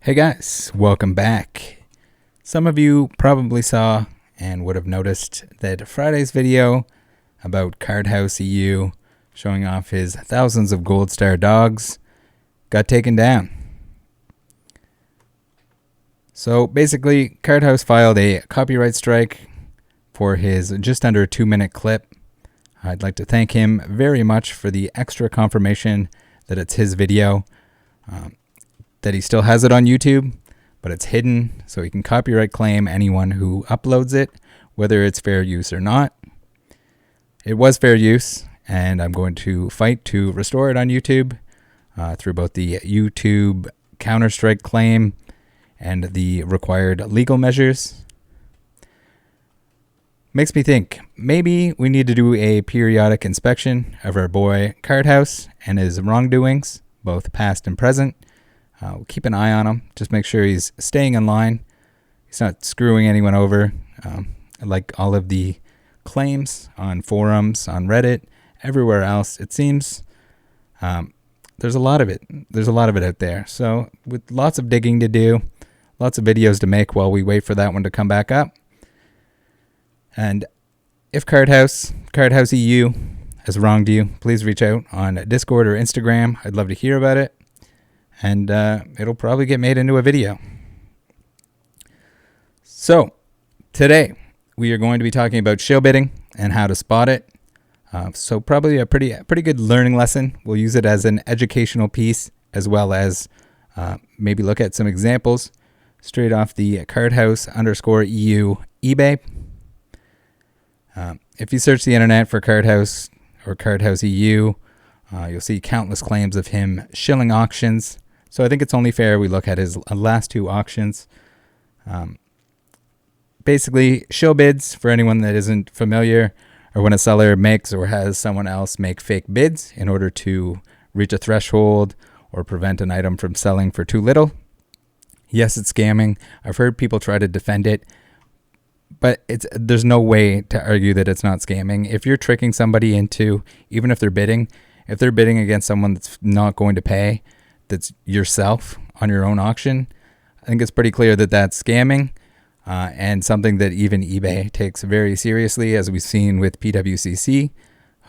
Hey guys, welcome back. Some of you probably saw and would have noticed that Friday's video about Card House EU showing off his thousands of gold star dogs got taken down. So basically, Card House filed a copyright strike for his just under 2-minute clip. I'd like to thank him very much for the extra confirmation that it's his video. That he still has it on YouTube, but it's hidden, so he can copyright claim anyone who uploads it, whether it's fair use or not. It was fair use, and I'm going to fight to restore it on YouTube through both the YouTube counter-strike claim and the required legal measures. Makes me think, maybe we need to do a periodic inspection of our boy Card House and his wrongdoings, both past and present. We'll keep an eye on him. Just make sure he's staying in line. He's not screwing anyone over. Like all of the claims on forums, on Reddit, everywhere else, it seems there's a lot of it. There's a lot of it out there. So with lots of digging to do, lots of videos to make while we wait for that one to come back up. And if Card House EU has wronged you, please reach out on Discord or Instagram. I'd love to hear about it. And it'll probably get made into a video. So today we are going to be talking about shill bidding and how to spot it. So probably a pretty good learning lesson. We'll use it as an educational piece, as well as maybe look at some examples straight off the cardhouse_EU eBay. If you search the internet for Card House or Card House EU, you'll see countless claims of him shilling auctions. So I think it's only fair we look at his last two auctions. Basically, shill bids, for anyone that isn't familiar, are when a seller makes or has someone else make fake bids in order to reach a threshold or prevent an item from selling for too little. Yes, it's scamming. I've heard people try to defend it, but there's no way to argue that it's not scamming. If you're tricking somebody into, even if they're bidding against someone that's not going to pay, that's yourself on your own auction, I think it's pretty clear that that's scamming and something that even eBay takes very seriously, as we've seen with PWCC,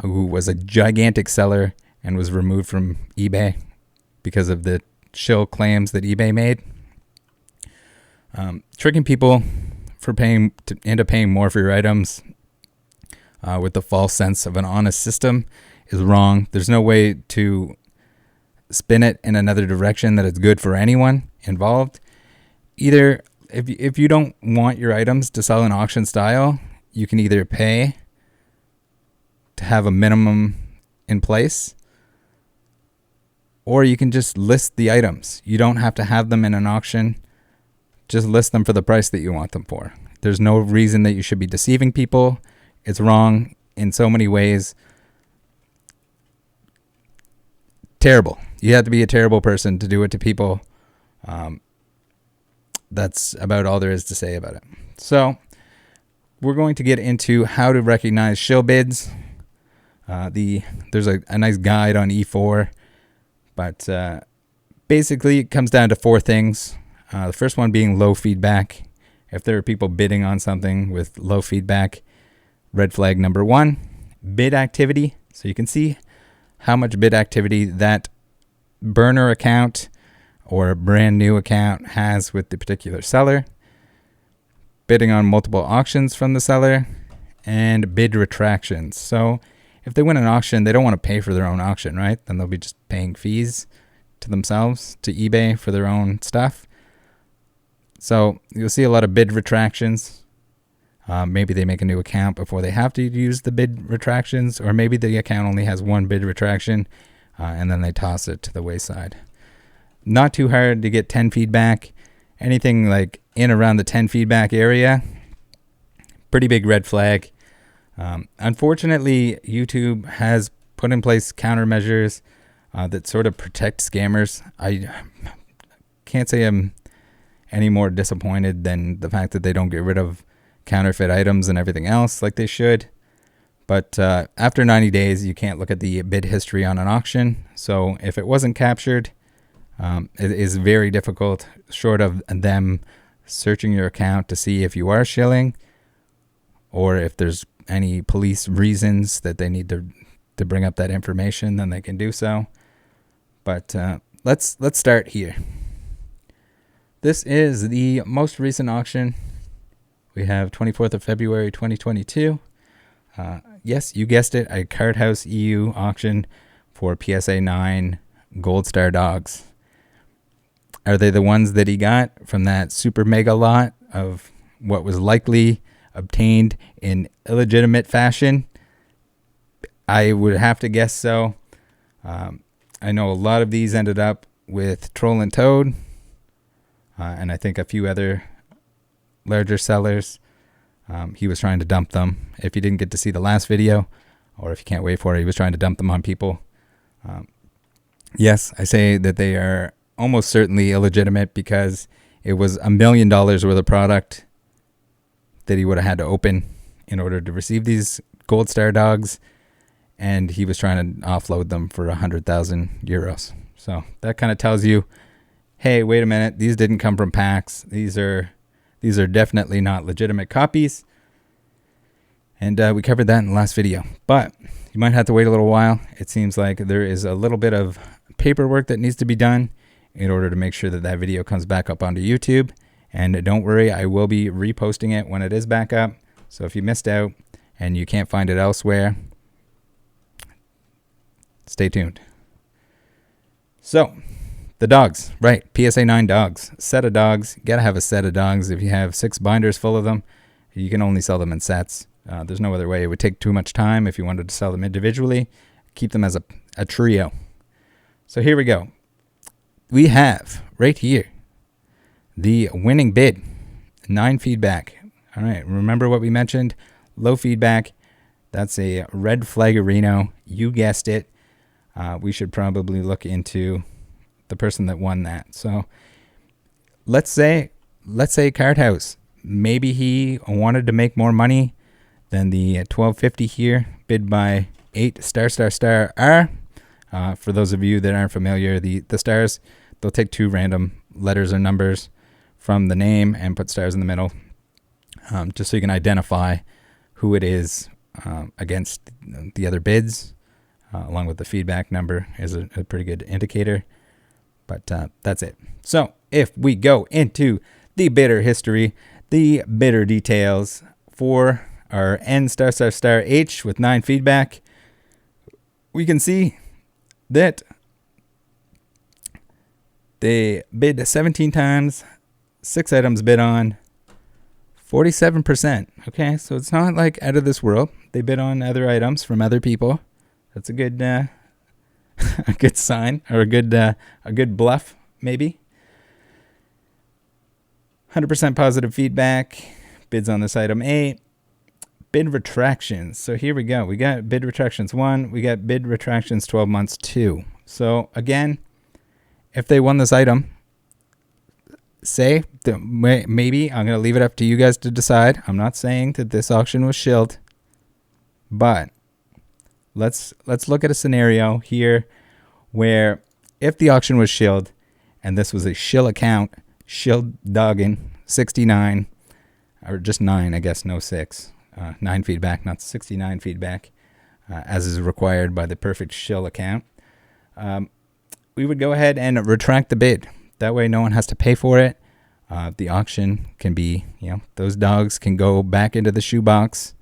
who was a gigantic seller and was removed from eBay because of the shill claims that eBay made. Tricking people for end up paying more for your items with the false sense of an honest system is wrong. There's no way to spin it in another direction that it's good for anyone involved. Either if you don't want your items to sell in auction style, you can either pay to have a minimum in place, or you can just list the items. You don't have to have them in an auction. Just list them for the price that you want them for. There's no reason that you should be deceiving people. It's wrong in so many ways. Terrible. You have to be a terrible person to do it to people. That's about all there is to say about it. So we're going to get into how to recognize shill bids. There's a nice guide on E4, but basically it comes down to 4 things. The first one being low feedback. If there are people bidding on something with low feedback, red flag number 1, bid activity. So you can see how much bid activity that burner account or a brand new account has with the particular seller. Bidding on multiple auctions from the seller, and bid retractions. So if they win an auction, they don't want to pay for their own auction, right? Then they'll be just paying fees to themselves, to eBay for their own stuff. So you'll see a lot of bid retractions. Maybe they make a new account before they have to use the bid retractions, or maybe the account only has one bid retraction and then they toss it to the wayside. Not too hard to get 10 feedback. Anything like in around the 10 feedback area, pretty big red flag. Unfortunately, YouTube has put in place countermeasures that sort of protect scammers. I can't say I'm any more disappointed than the fact that they don't get rid of counterfeit items and everything else like they should. But after 90 days, you can't look at the bid history on an auction. So if it wasn't captured, It is very difficult, short of them searching your account to see if you are shilling or if there's any police reasons that they need to bring up that information, then they can do so. But let's start here. This is the most recent auction. We have 24th of February 2022. Yes, you guessed it, a Card House EU auction for PSA 9 Gold Star dogs. Are they the ones that he got from that super mega lot of what was likely obtained in illegitimate fashion? I would have to guess so. I know a lot of these ended up with Troll and Toad, and I think a few other larger sellers. He was trying to dump them. If you didn't get to see the last video, or if you can't wait for it, he was trying to dump them on people. Yes, I say that they are almost certainly illegitimate because it was $1 million worth of product that he would have had to open in order to receive these Gold Star dogs, and he was trying to offload them for 100,000 euros. So that kind of tells you, hey, wait a minute, these didn't come from packs. These are definitely not legitimate copies. And we covered that in the last video. But you might have to wait a little while. It seems like there is a little bit of paperwork that needs to be done in order to make sure that that video comes back up onto YouTube. And don't worry, I will be reposting it when it is back up. So if you missed out and you can't find it elsewhere, stay tuned. So, the dogs, right, PSA 9 dogs, set of dogs. You gotta have a set of dogs. If you have 6 binders full of them, you can only sell them in sets. There's no other way. It would take too much time if you wanted to sell them individually. Keep them as a trio. So here we go. We have right here the winning bid, 9 feedback. All right, remember what we mentioned? Low feedback. That's a red flaggerino. You guessed it. We should probably look into the person that won that. So let's say Card House. Maybe he wanted to make more money than the 1250 here, bid by 8 ****R. For those of you that aren't familiar, the stars, they'll take 2 random letters or numbers from the name and put stars in the middle, just so you can identify who it is against the other bids, along with the feedback number is a pretty good indicator. But that's it. So if we go into the bidder history, the bidder details for our N ****H with 9 feedback, we can see that they bid 17 times, 6 items bid on, 47%. Okay, so it's not like out of this world. They bid on other items from other people. That's a good a good sign, or a good bluff, maybe. 100% positive feedback. Bids on this item 8. Bid retractions. So here we go. We got bid retractions 1. We got bid retractions 12 months 2. So again, if they won this item, maybe I'm going to leave it up to you guys to decide. I'm not saying that this auction was shilled, but let's look at a scenario here where if the auction was shilled and this was a shill account, shill dogging 69, or just 9, I guess, no 6. 9 feedback, not 69 feedback, as is required by the perfect shill account. We would go ahead and retract the bid. That way no one has to pay for it. The auction can be, those dogs can go back into the shoebox,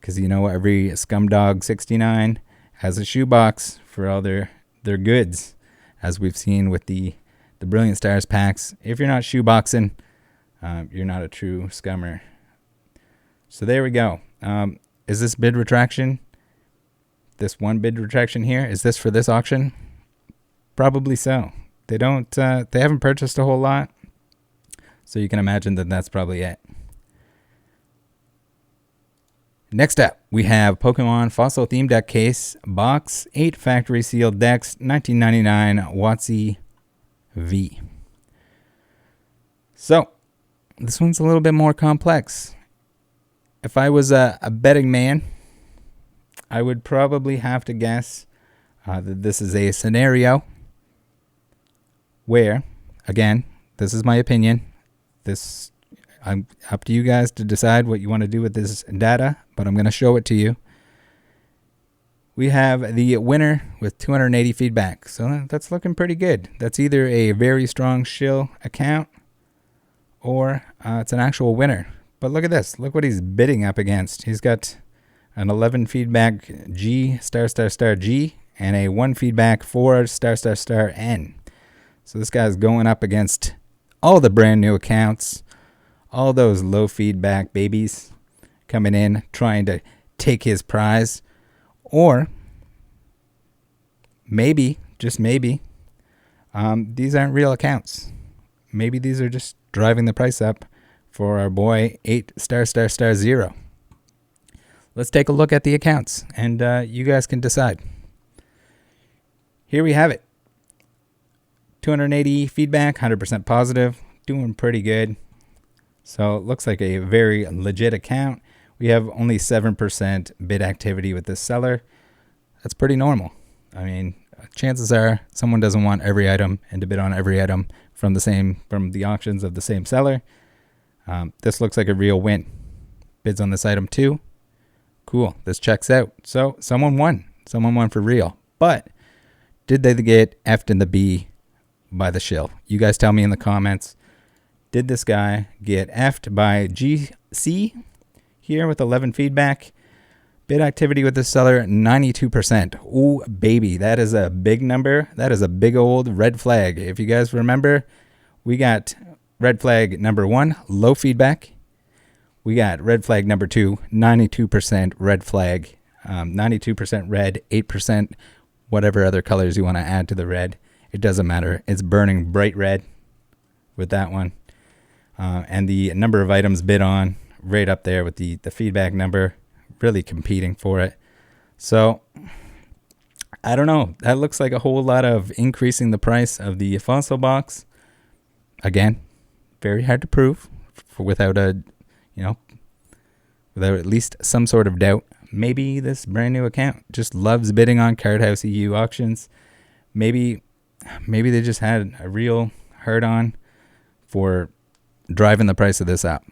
because every Scumdog 69 has a shoebox for all their goods, as we've seen with the Brilliant Stars packs. If you're not shoeboxing, you're not a true scummer. So there we go. Is this bid retraction, this one bid retraction here, is this for this auction? Probably so. They haven't purchased a whole lot, so you can imagine that that's probably it. Next up, we have Pokemon Fossil Theme Deck Case, Box, 8 Factory Sealed Decks, 1999 WotC V. So, this one's a little bit more complex. If I was a betting man, I would probably have to guess that this is a scenario where, again, this is my opinion. I'm up to you guys to decide what you want to do with this data, but I'm going to show it to you. We have the winner with 280 feedback. So that's looking pretty good. That's either a very strong shill account or it's an actual winner. But look at this. Look what he's bidding up against. He's got an 11 feedback G *** G and a 1 feedback 4 *** N. So this guy's going up against all the brand new accounts, all those low feedback babies coming in trying to take his prize. Or maybe, just maybe, these aren't real accounts. Maybe these are just driving the price up for our boy 8 *** 0. Let's take a look at the accounts, and you guys can decide. Here we have it. 280 feedback, 100% positive, doing pretty good. So it looks like a very legit account. We have only 7% bid activity with this seller. That's pretty normal. I mean, chances are someone doesn't want every item and to bid on every item from the auctions of the same seller. This looks like a real win. Bids on this item too. Cool. This checks out. So someone won. Someone won for real. But did they get F'd in the B by the shill? You guys tell me in the comments. Did this guy get F'd by GC here with 11 feedback? Bid activity with this seller, 92%. Ooh, baby, that is a big number. That is a big old red flag. If you guys remember, we got red flag number 1, low feedback. We got red flag number 2, 92% red flag. 92% red, 8% whatever other colors you want to add to the red. It doesn't matter. It's burning bright red with that one. And the number of items bid on right up there with the feedback number, really competing for it. So I don't know. That looks like a whole lot of increasing the price of the fossil box. Again, very hard to prove without at least some sort of doubt. Maybe this brand new account just loves bidding on Card House EU auctions. Maybe they just had a real hard on for driving the price of this up.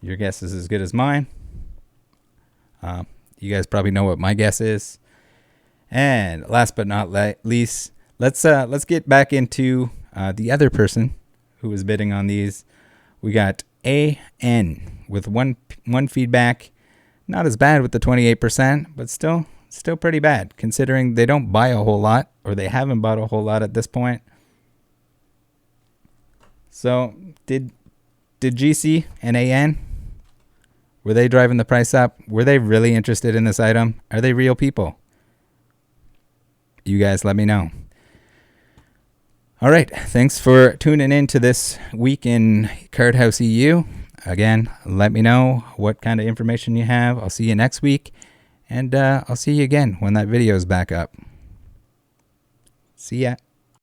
Your guess is as good as mine. You guys probably know what my guess is. And last but not least, let's get back into the other person who was bidding on these. We got AN with one feedback. Not as bad with the 28%, but still pretty bad considering they don't buy a whole lot, or they haven't bought a whole lot at this point. So did GC and AN, were they driving the price up? Were they really interested in this item? Are they real people? You guys let me know. All right. Thanks for tuning in to this week in Card House EU. Again, let me know what kind of information you have. I'll see you next week. And I'll see you again when that video is back up. See ya.